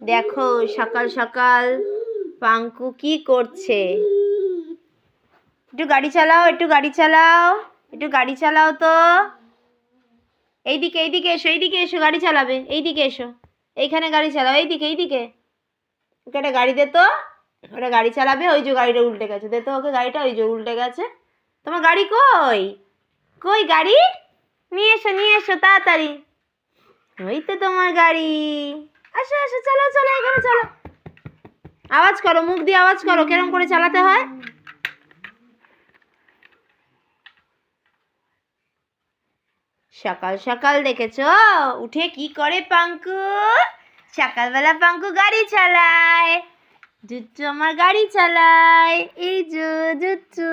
দেখো সকাল সকাল পাঙ্কু কি করছে। একটু গাড়ি চালাও, একটু গাড়ি চালাও, একটু গাড়ি চালাও তো। এইদিকে এইদিকে এসো, এইদিকে এসো, গাড়ি চালাবে। এইদিকে এসো, এইখানে গাড়ি চালাও। এইদিকে এইদিকে ওকে একটা গাড়ি দে তো। ওটা গাড়ি চালাবে। ওই যে গাড়িটা উল্টে গেছে, দে তো ওকে গাড়িটা। ওই যে উল্টে গেছে। তোমার গাড়ি কই? কই গাড়ি? নিয়ে এসো, নিয়ে এসো তাড়াতাড়ি। ওই তো তোমার গাড়ি। আসো আসো, চলো চলো, এখানে চলো। আওয়াজ করো, মুখ দিয়ে আওয়াজ করো, কেরম করে চালাতে হয়। সকাল সকাল দেখেছো উঠে কি করে পাঙ্কু? সকালবেলা পাঙ্কু গাড়ি চালায়। জুচ্চু আমার গাড়ি চালায়। এই জুচ্চু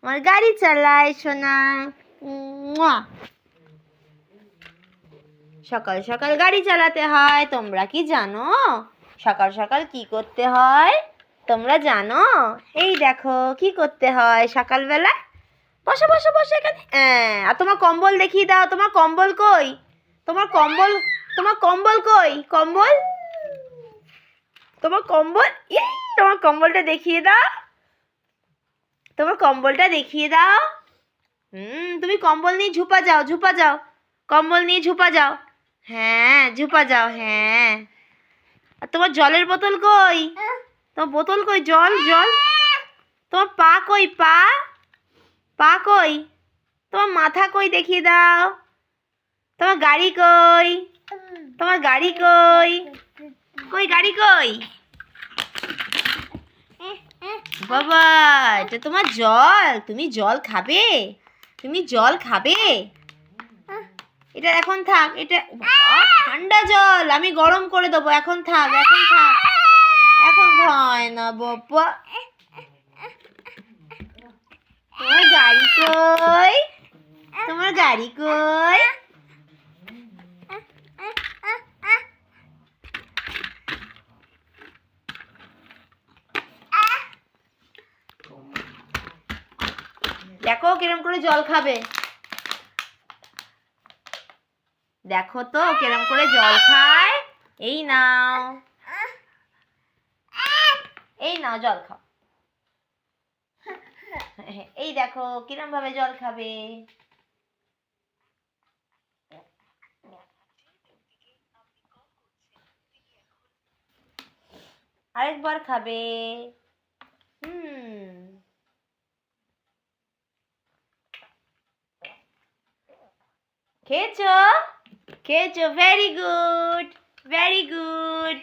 আমার গাড়ি চালায় সোনা। সকাল সকাল গাড়ি চালাতে হয়, তোমরা কি জানো? সকাল সকাল কি করতে হয় তোমরা জানো? এই দেখো কি করতে হয় সকালবেলা। বসো বসো বসো এখানে। আর তোমার কম্বল দেখিয়ে দাও। তোমার কম্বল কই? তোমার কম্বল, তোমার কম্বল কই? কম্বল, তোমার কম্বল। তোমার কম্বলটা দেখিয়ে দাও। তোমার কম্বলটা দেখিয়ে দাও। তুমি কম্বল নিয়ে ঝুপা যাও, ঝুপা যাও। কম্বল নিয়ে ঝুপা যাও। হ্যাঁ ঝুপা যাও, হ্যাঁ। আর তোমার জলের বোতল কই? তোমার বোতল কই? জল জল। তোমার পা কই? পা, পা কই? তোমার মাথা কই? দেখিয়ে দাও। তোমার গাড়ি কই? তোমার গাড়ি কই? কই গাড়ি কই? বাবা, এটা তোমার জল। তুমি জল খাবে? তুমি জল খাবে? এটা এখন থাক। এটা ঠান্ডা জল, আমি গরম করে দেবো। এখন থাক, এখন থাক। এখন হয় না বাবা। তোমার গাড়ি কই? তোমার গাড়ি কই? দেখো কিরম করে জল খাবে। দেখো তো কিরম করে জল খায়। এই নাও, এই নাও জল খাও। এই দেখো কিরম ভাবে জল খাবে। আরেকবার খাবে। খেয়েছো? খেয়েছো, ভেরি গুড, ভেরি গুড।